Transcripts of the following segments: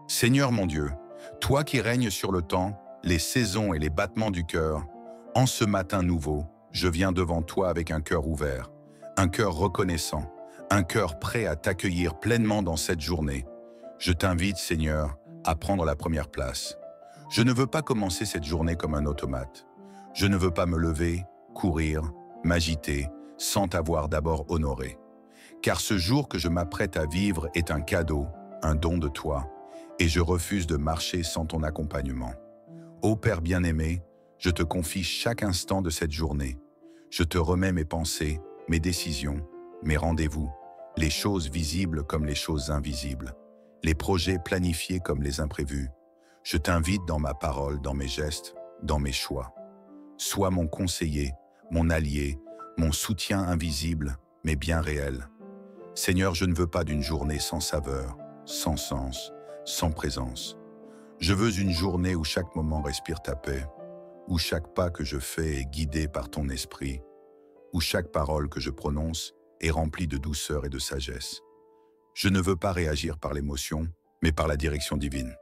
Seigneur mon Dieu, toi qui règnes sur le temps, les saisons et les battements du cœur, en ce matin nouveau, je viens devant toi avec un cœur ouvert, un cœur reconnaissant, un cœur prêt à t'accueillir pleinement dans cette journée. Je t'invite, Seigneur, à prendre la première place. Je ne veux pas commencer cette journée comme un automate. Je ne veux pas me lever, courir, m'agiter, sans t'avoir d'abord honoré. Car ce jour que je m'apprête à vivre est un cadeau, un don de toi, et je refuse de marcher sans ton accompagnement. Ô Père bien-aimé, je te confie chaque instant de cette journée. Je te remets mes pensées, mes décisions, mes rendez-vous, les choses visibles comme les choses invisibles, les projets planifiés comme les imprévus. Je t'invite dans ma parole, dans mes gestes, dans mes choix. Sois mon conseiller, mon allié, mon soutien invisible, mais bien réel. Seigneur, je ne veux pas d'une journée sans saveur, sans sens, sans présence. Je veux une journée où chaque moment respire ta paix, où chaque pas que je fais est guidé par ton esprit, où chaque parole que je prononce est remplie de douceur et de sagesse. Je ne veux pas réagir par l'émotion, mais par la direction divine.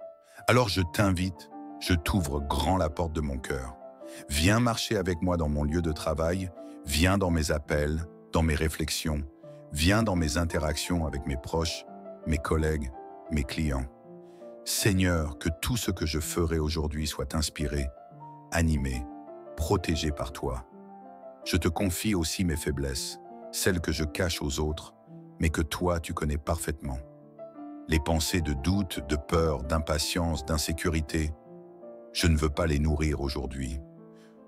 Alors je t'invite, je t'ouvre grand la porte de mon cœur. Viens marcher avec moi dans mon lieu de travail, viens dans mes appels, dans mes réflexions, viens dans mes interactions avec mes proches, mes collègues, mes clients. Seigneur, que tout ce que je ferai aujourd'hui soit inspiré, animé, protégé par toi. Je te confie aussi mes faiblesses, celles que je cache aux autres, mais que toi tu connais parfaitement. Les pensées de doute, de peur, d'impatience, d'insécurité, je ne veux pas les nourrir aujourd'hui.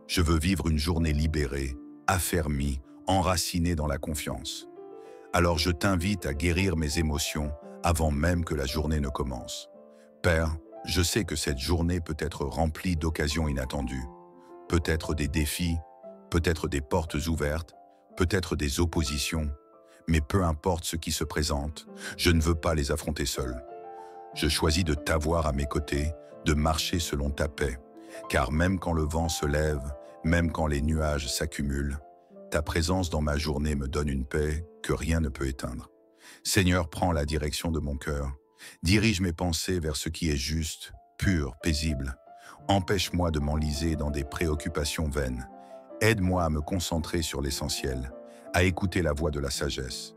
Je veux vivre une journée libérée, affermie, enracinée dans la confiance. Alors je t'invite à guérir mes émotions avant même que la journée ne commence. Père, je sais que cette journée peut être remplie d'occasions inattendues, peut-être des défis, peut-être des portes ouvertes, peut-être des oppositions, mais peu importe ce qui se présente, je ne veux pas les affronter seul. Je choisis de t'avoir à mes côtés, de marcher selon ta paix, car même quand le vent se lève, même quand les nuages s'accumulent, ta présence dans ma journée me donne une paix que rien ne peut éteindre. Seigneur, prends la direction de mon cœur. Dirige mes pensées vers ce qui est juste, pur, paisible. Empêche-moi de m'enliser dans des préoccupations vaines. Aide-moi à me concentrer sur l'essentiel, à écouter la voix de la sagesse,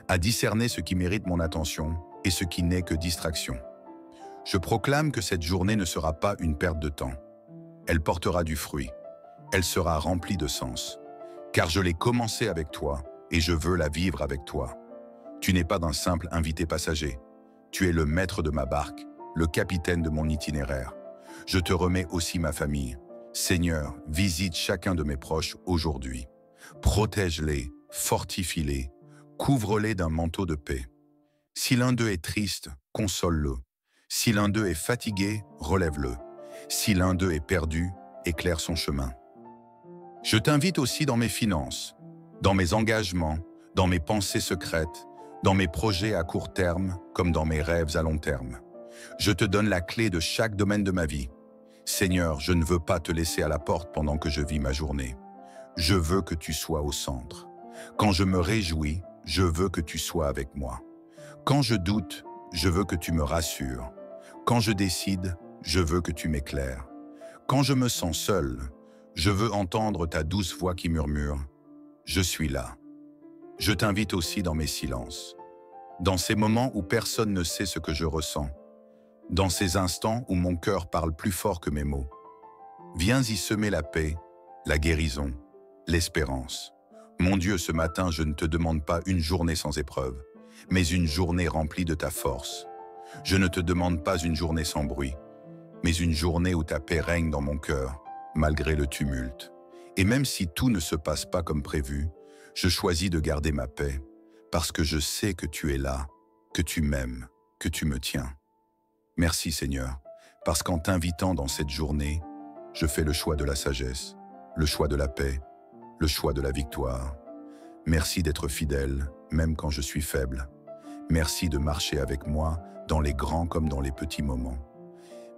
à discerner ce qui mérite mon attention et ce qui n'est que distraction. Je proclame que cette journée ne sera pas une perte de temps. Elle portera du fruit. Elle sera remplie de sens. Car je l'ai commencée avec toi et je veux la vivre avec toi. Tu n'es pas d'un simple invité passager. Tu es le maître de ma barque, le capitaine de mon itinéraire. Je te remets aussi ma famille. Seigneur, visite chacun de mes proches aujourd'hui. Protège-les, fortifie-les, couvre-les d'un manteau de paix. Si l'un d'eux est triste, console-le. Si l'un d'eux est fatigué, relève-le. Si l'un d'eux est perdu, éclaire son chemin. Je t'invite aussi dans mes finances, dans mes engagements, dans mes pensées secrètes, dans mes projets à court terme comme dans mes rêves à long terme. Je te donne la clé de chaque domaine de ma vie. Seigneur, je ne veux pas te laisser à la porte pendant que je vis ma journée. Je veux que tu sois au centre. Quand je me réjouis, je veux que tu sois avec moi. Quand je doute, je veux que tu me rassures. Quand je décide, je veux que tu m'éclaires. Quand je me sens seul, je veux entendre ta douce voix qui murmure « Je suis là ». Je t'invite aussi dans mes silences, dans ces moments où personne ne sait ce que je ressens, dans ces instants où mon cœur parle plus fort que mes mots. Viens y semer la paix, la guérison, l'espérance. Mon Dieu, ce matin, je ne te demande pas une journée sans épreuve, mais une journée remplie de ta force. Je ne te demande pas une journée sans bruit, mais une journée où ta paix règne dans mon cœur, malgré le tumulte. Et même si tout ne se passe pas comme prévu, je choisis de garder ma paix, parce que je sais que tu es là, que tu m'aimes, que tu me tiens. Merci Seigneur, parce qu'en t'invitant dans cette journée, je fais le choix de la sagesse, le choix de la paix, le choix de la victoire. Merci d'être fidèle, même quand je suis faible. Merci de marcher avec moi dans les grands comme dans les petits moments.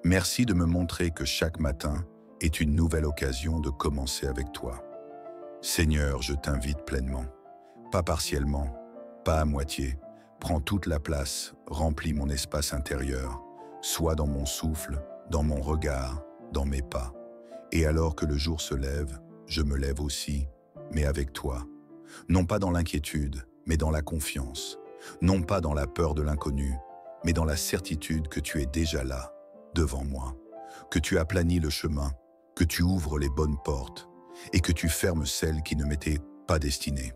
Merci de me montrer que chaque matin est une nouvelle occasion de commencer avec toi. Seigneur, je t'invite pleinement, pas partiellement, pas à moitié. Prends toute la place, remplis mon espace intérieur. Sois dans mon souffle, dans mon regard, dans mes pas. Et alors que le jour se lève, je me lève aussi, mais avec toi. Non pas dans l'inquiétude, mais dans la confiance. Non pas dans la peur de l'inconnu, mais dans la certitude que tu es déjà là, devant moi. Que tu aplanis le chemin, que tu ouvres les bonnes portes et que tu fermes celles qui ne m'étaient pas destinées.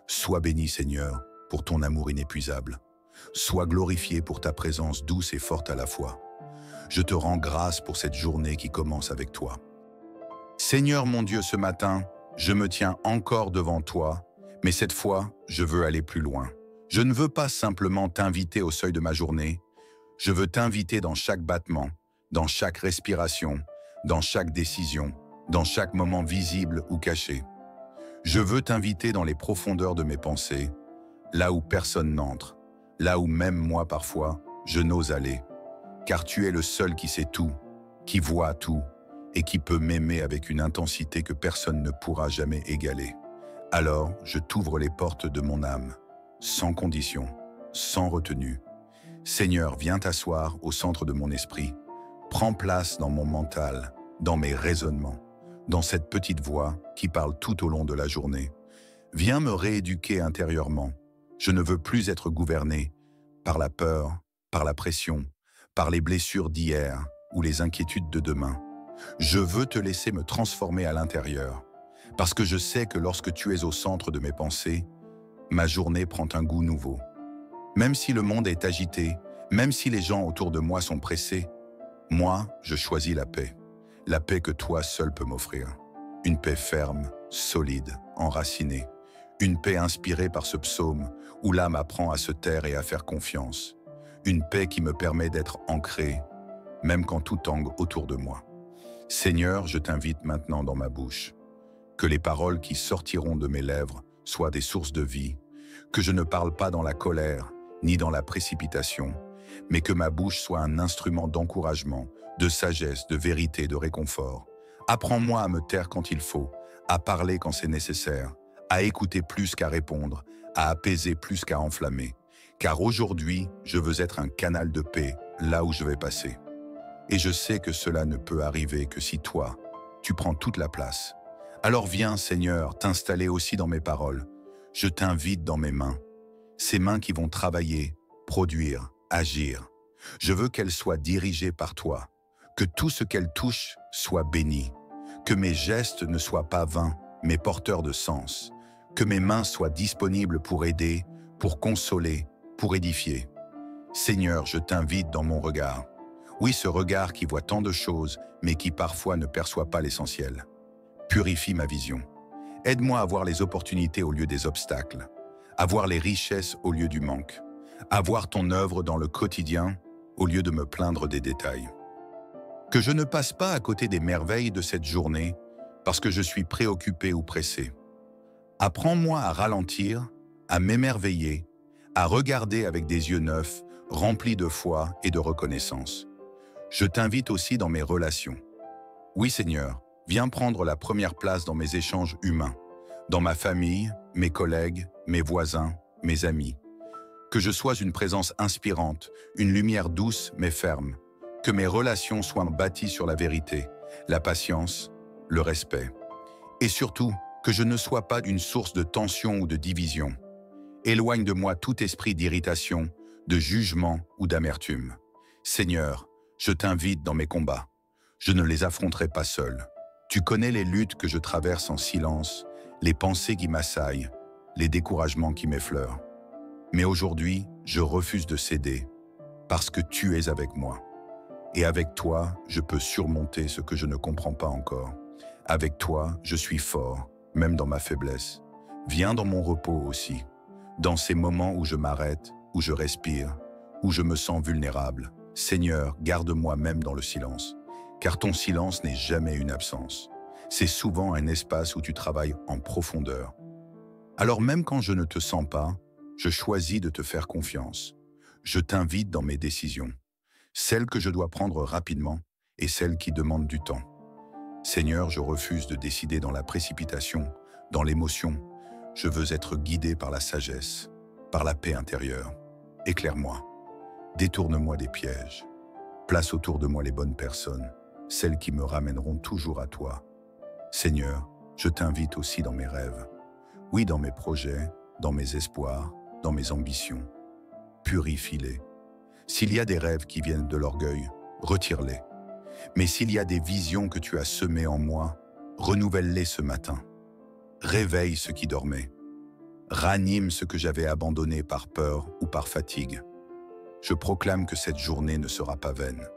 Sois béni, Seigneur, pour ton amour inépuisable. Sois glorifié pour ta présence douce et forte à la fois. Je te rends grâce pour cette journée qui commence avec toi. Seigneur mon Dieu, ce matin, je me tiens encore devant toi, mais cette fois, je veux aller plus loin. Je ne veux pas simplement t'inviter au seuil de ma journée, je veux t'inviter dans chaque battement, dans chaque respiration, dans chaque décision, dans chaque moment visible ou caché. Je veux t'inviter dans les profondeurs de mes pensées, là où personne n'entre, là où même moi parfois, je n'ose aller. Car tu es le seul qui sait tout, qui voit tout, et qui peut m'aimer avec une intensité que personne ne pourra jamais égaler. Alors, je t'ouvre les portes de mon âme, sans condition, sans retenue. Seigneur, viens t'asseoir au centre de mon esprit. Prends place dans mon mental, dans mes raisonnements, dans cette petite voix qui parle tout au long de la journée. Viens me rééduquer intérieurement. Je ne veux plus être gouverné par la peur, par la pression, par les blessures d'hier ou les inquiétudes de demain. Je veux te laisser me transformer à l'intérieur, parce que je sais que lorsque tu es au centre de mes pensées, ma journée prend un goût nouveau. Même si le monde est agité, même si les gens autour de moi sont pressés, moi, je choisis la paix que toi seul peux m'offrir. Une paix ferme, solide, enracinée, une paix inspirée par ce psaume où l'âme apprend à se taire et à faire confiance, une paix qui me permet d'être ancré, même quand tout tangue autour de moi. Seigneur, je t'invite maintenant dans ma bouche. Que les paroles qui sortiront de mes lèvres soient des sources de vie, que je ne parle pas dans la colère ni dans la précipitation, mais que ma bouche soit un instrument d'encouragement, de sagesse, de vérité, de réconfort. Apprends-moi à me taire quand il faut, à parler quand c'est nécessaire, à écouter plus qu'à répondre, à apaiser plus qu'à enflammer. Car aujourd'hui, je veux être un canal de paix là où je vais passer. Et je sais que cela ne peut arriver que si toi, tu prends toute la place. Alors viens, Seigneur, t'installer aussi dans mes paroles. Je t'invite dans mes mains. Ces mains qui vont travailler, produire, agir. Je veux qu'elles soient dirigées par toi. Que tout ce qu'elles touchent soit béni. Que mes gestes ne soient pas vains, mais porteurs de sens. Que mes mains soient disponibles pour aider, pour consoler, pour édifier. Seigneur, je t'invite dans mon regard. Oui, ce regard qui voit tant de choses, mais qui parfois ne perçoit pas l'essentiel. Purifie ma vision. Aide-moi à voir les opportunités au lieu des obstacles, à voir les richesses au lieu du manque, à voir ton œuvre dans le quotidien au lieu de me plaindre des détails. Que je ne passe pas à côté des merveilles de cette journée parce que je suis préoccupé ou pressé. Apprends-moi à ralentir, à m'émerveiller, à regarder avec des yeux neufs, remplis de foi et de reconnaissance. Je t'invite aussi dans mes relations. Oui, Seigneur, viens prendre la première place dans mes échanges humains, dans ma famille, mes collègues, mes voisins, mes amis. Que je sois une présence inspirante, une lumière douce mais ferme. Que mes relations soient bâties sur la vérité, la patience, le respect. Et surtout, que je ne sois pas une source de tension ou de division. Éloigne de moi tout esprit d'irritation, de jugement ou d'amertume. Seigneur, je t'invite dans mes combats. Je ne les affronterai pas seul. Tu connais les luttes que je traverse en silence, les pensées qui m'assaillent, les découragements qui m'effleurent. Mais aujourd'hui, je refuse de céder, parce que tu es avec moi. Et avec toi, je peux surmonter ce que je ne comprends pas encore. Avec toi, je suis fort, même dans ma faiblesse. Viens dans mon repos aussi, dans ces moments où je m'arrête, où je respire, où je me sens vulnérable. Seigneur, garde-moi même dans le silence, car ton silence n'est jamais une absence. C'est souvent un espace où tu travailles en profondeur. Alors même quand je ne te sens pas, je choisis de te faire confiance. Je t'invite dans mes décisions, celles que je dois prendre rapidement et celles qui demandent du temps. Seigneur, je refuse de décider dans la précipitation, dans l'émotion. Je veux être guidé par la sagesse, par la paix intérieure. Éclaire-moi, détourne-moi des pièges. Place autour de moi les bonnes personnes, celles qui me ramèneront toujours à toi. Seigneur, je t'invite aussi dans mes rêves. Oui, dans mes projets, dans mes espoirs, dans mes ambitions. Purifie-les. S'il y a des rêves qui viennent de l'orgueil, retire-les. Mais s'il y a des visions que tu as semées en moi, renouvelle-les ce matin. Réveille ce qui dormait. Ranime ce que j'avais abandonné par peur ou par fatigue. Je proclame que cette journée ne sera pas vaine,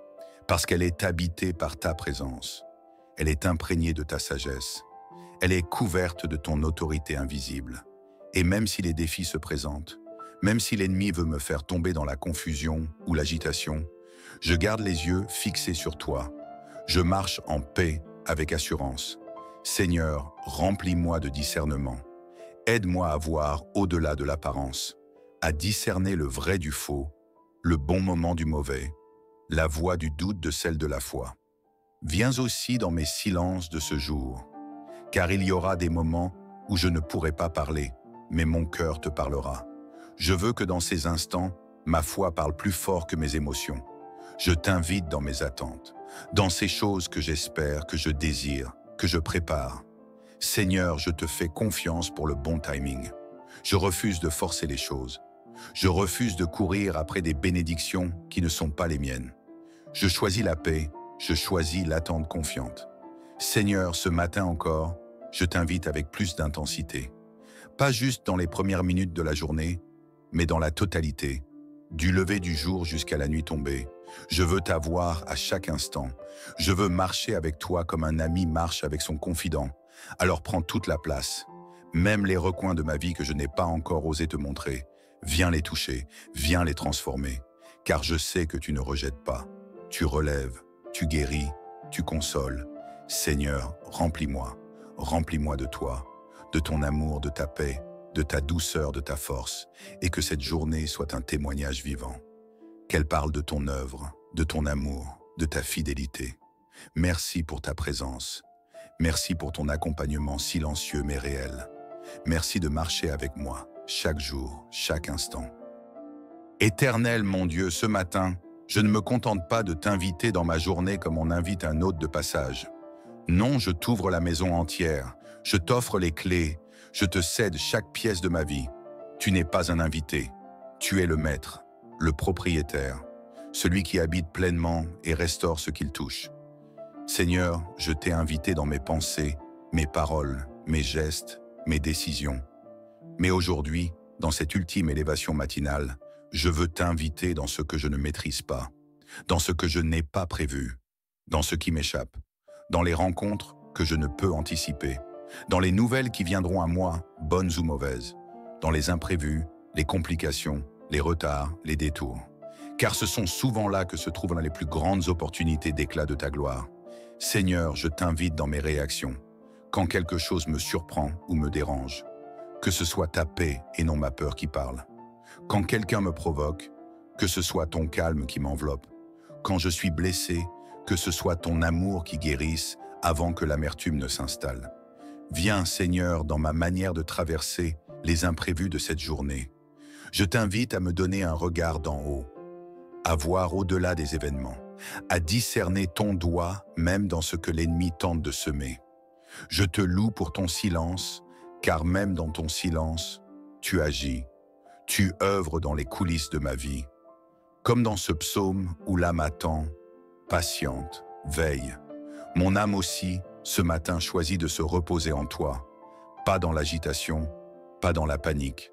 parce qu'elle est habitée par ta présence. Elle est imprégnée de ta sagesse. Elle est couverte de ton autorité invisible. Et même si les défis se présentent, même si l'ennemi veut me faire tomber dans la confusion ou l'agitation, je garde les yeux fixés sur toi. Je marche en paix avec assurance. Seigneur, remplis-moi de discernement. Aide-moi à voir au-delà de l'apparence, à discerner le vrai du faux, le bon moment du mauvais, la voie du doute de celle de la foi. Viens aussi dans mes silences de ce jour, car il y aura des moments où je ne pourrai pas parler, mais mon cœur te parlera. Je veux que dans ces instants, ma foi parle plus fort que mes émotions. Je t'invite dans mes attentes, dans ces choses que j'espère, que je désire, que je prépare. Seigneur, je te fais confiance pour le bon timing. Je refuse de forcer les choses. Je refuse de courir après des bénédictions qui ne sont pas les miennes. Je choisis la paix, je choisis l'attente confiante. Seigneur, ce matin encore, je t'invite avec plus d'intensité. Pas juste dans les premières minutes de la journée, mais dans la totalité, du lever du jour jusqu'à la nuit tombée. Je veux t'avoir à chaque instant. Je veux marcher avec toi comme un ami marche avec son confident. Alors prends toute la place. Même les recoins de ma vie que je n'ai pas encore osé te montrer, viens les toucher, viens les transformer. Car je sais que tu ne rejettes pas. Tu relèves, tu guéris, tu consoles. Seigneur, remplis-moi. Remplis-moi de toi, de ton amour, de ta paix, de ta douceur, de ta force, et que cette journée soit un témoignage vivant. Qu'elle parle de ton œuvre, de ton amour, de ta fidélité. Merci pour ta présence. Merci pour ton accompagnement silencieux mais réel. Merci de marcher avec moi, chaque jour, chaque instant. Éternel mon Dieu, ce matin, je ne me contente pas de t'inviter dans ma journée comme on invite un hôte de passage. Non, je t'ouvre la maison entière, je t'offre les clés, je te cède chaque pièce de ma vie. Tu n'es pas un invité, tu es le maître, le propriétaire, celui qui habite pleinement et restaure ce qu'il touche. Seigneur, je t'ai invité dans mes pensées, mes paroles, mes gestes, mes décisions. Mais aujourd'hui, dans cette ultime élévation matinale, je veux t'inviter dans ce que je ne maîtrise pas, dans ce que je n'ai pas prévu, dans ce qui m'échappe, dans les rencontres que je ne peux anticiper, dans les nouvelles qui viendront à moi, bonnes ou mauvaises, dans les imprévus, les complications, les retards, les détours. Car ce sont souvent là que se trouvent les plus grandes opportunités d'éclat de ta gloire. Seigneur, je t'invite dans mes réactions, quand quelque chose me surprend ou me dérange, que ce soit ta paix et non ma peur qui parle. Quand quelqu'un me provoque, que ce soit ton calme qui m'enveloppe. Quand je suis blessé, que ce soit ton amour qui guérisse avant que l'amertume ne s'installe. Viens, Seigneur, dans ma manière de traverser les imprévus de cette journée. Je t'invite à me donner un regard d'en haut, à voir au-delà des événements, à discerner ton doigt même dans ce que l'ennemi tente de semer. Je te loue pour ton silence, car même dans ton silence, tu agis, tu œuvres dans les coulisses de ma vie. Comme dans ce psaume où l'âme attend, patiente, veille. Mon âme aussi, ce matin, choisit de se reposer en toi, pas dans l'agitation, pas dans la panique,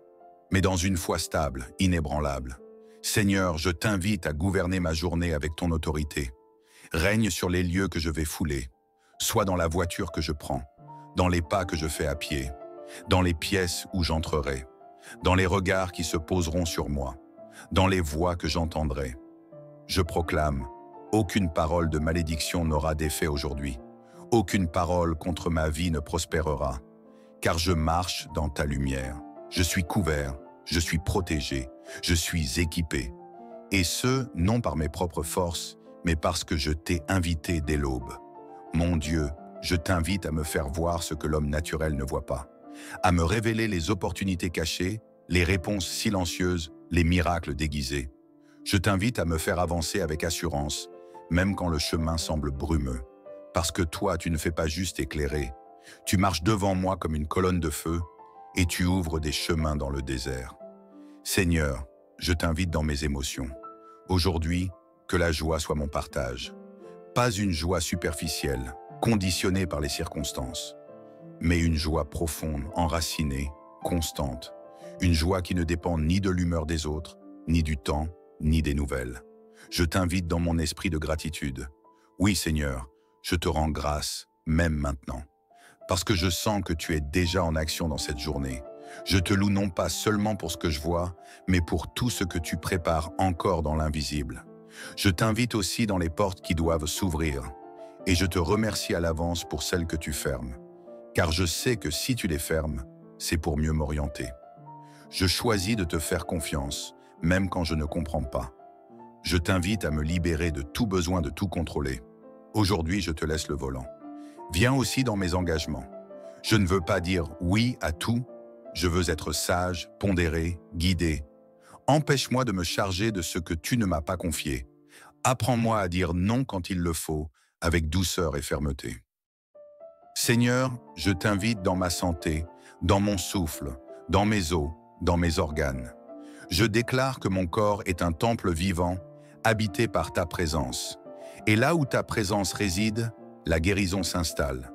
mais dans une foi stable, inébranlable. Seigneur, je t'invite à gouverner ma journée avec ton autorité. Règne sur les lieux que je vais fouler, soit dans la voiture que je prends, dans les pas que je fais à pied, dans les pièces où j'entrerai, dans les regards qui se poseront sur moi, dans les voix que j'entendrai. Je proclame, aucune parole de malédiction n'aura d'effet aujourd'hui. Aucune parole contre ma vie ne prospérera, car je marche dans ta lumière. Je suis couvert, je suis protégé, je suis équipé. Et ce, non par mes propres forces, mais parce que je t'ai invité dès l'aube. Mon Dieu, je t'invite à me faire voir ce que l'homme naturel ne voit pas, à me révéler les opportunités cachées, les réponses silencieuses, les miracles déguisés. Je t'invite à me faire avancer avec assurance, même quand le chemin semble brumeux. Parce que toi, tu ne fais pas juste éclairer. Tu marches devant moi comme une colonne de feu et tu ouvres des chemins dans le désert. Seigneur, je t'invite dans mes émotions. Aujourd'hui, que la joie soit mon partage. Pas une joie superficielle, conditionnée par les circonstances, mais une joie profonde, enracinée, constante. Une joie qui ne dépend ni de l'humeur des autres, ni du temps, ni des nouvelles. Je t'invite dans mon esprit de gratitude. Oui, Seigneur, je te rends grâce, même maintenant, parce que je sens que tu es déjà en action dans cette journée. Je te loue non pas seulement pour ce que je vois, mais pour tout ce que tu prépares encore dans l'invisible. Je t'invite aussi dans les portes qui doivent s'ouvrir, et je te remercie à l'avance pour celles que tu fermes, car je sais que si tu les fermes, c'est pour mieux m'orienter. Je choisis de te faire confiance, même quand je ne comprends pas. Je t'invite à me libérer de tout besoin de tout contrôler. Aujourd'hui, je te laisse le volant. Viens aussi dans mes engagements. Je ne veux pas dire oui à tout, je veux être sage, pondéré, guidé. Empêche-moi de me charger de ce que tu ne m'as pas confié. Apprends-moi à dire non quand il le faut, avec douceur et fermeté. Seigneur, je t'invite dans ma santé, dans mon souffle, dans mes os, dans mes organes. Je déclare que mon corps est un temple vivant, habité par ta présence. Et là où ta présence réside, la guérison s'installe.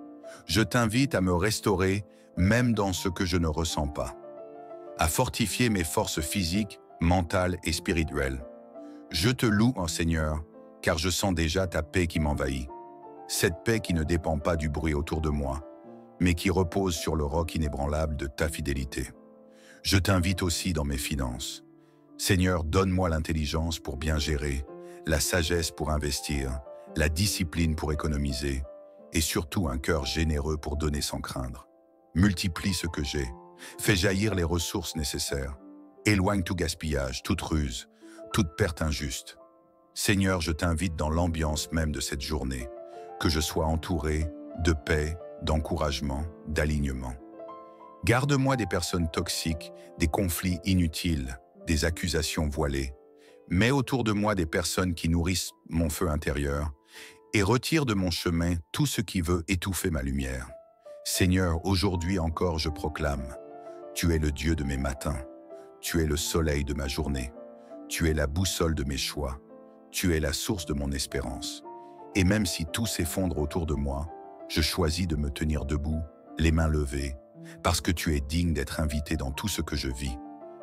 Je t'invite à me restaurer, même dans ce que je ne ressens pas. À fortifier mes forces physiques, mentales et spirituelles. Je te loue, oh Seigneur, car je sens déjà ta paix qui m'envahit. Cette paix qui ne dépend pas du bruit autour de moi, mais qui repose sur le roc inébranlable de ta fidélité. Je t'invite aussi dans mes finances. Seigneur, donne-moi l'intelligence pour bien gérer, la sagesse pour investir, la discipline pour économiser, et surtout un cœur généreux pour donner sans craindre. Multiplie ce que j'ai, fais jaillir les ressources nécessaires, éloigne tout gaspillage, toute ruse, toute perte injuste. Seigneur, je t'invite dans l'ambiance même de cette journée, que je sois entouré de paix, d'encouragement, d'alignement. Garde-moi des personnes toxiques, des conflits inutiles, des accusations voilées. Mets autour de moi des personnes qui nourrissent mon feu intérieur et retire de mon chemin tout ce qui veut étouffer ma lumière. Seigneur, aujourd'hui encore je proclame, tu es le Dieu de mes matins, tu es le soleil de ma journée, tu es la boussole de mes choix, tu es la source de mon espérance. Et même si tout s'effondre autour de moi, je choisis de me tenir debout, les mains levées, parce que tu es digne d'être invité dans tout ce que je vis.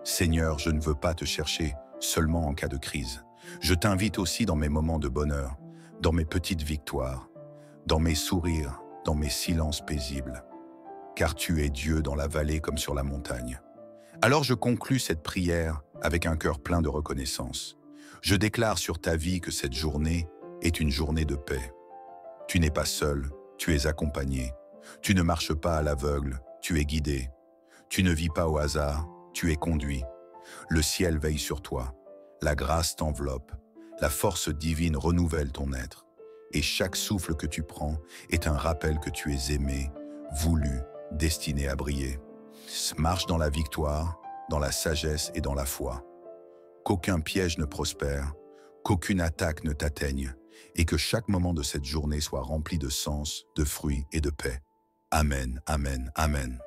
Seigneur, je ne veux pas te chercher seulement en cas de crise. Je t'invite aussi dans mes moments de bonheur, dans mes petites victoires, dans mes sourires, dans mes silences paisibles. Car tu es Dieu dans la vallée comme sur la montagne. Alors je conclus cette prière avec un cœur plein de reconnaissance. Je déclare sur ta vie que cette journée est une journée de paix. Tu n'es pas seul, tu es accompagné. Tu ne marches pas à l'aveugle, tu es guidé. Tu ne vis pas au hasard, tu es conduit. Le ciel veille sur toi, la grâce t'enveloppe, la force divine renouvelle ton être. Et chaque souffle que tu prends est un rappel que tu es aimé, voulu, destiné à briller. Marche dans la victoire, dans la sagesse et dans la foi. Qu'aucun piège ne prospère, qu'aucune attaque ne t'atteigne, et que chaque moment de cette journée soit rempli de sens, de fruits et de paix. Amen, amen, amen.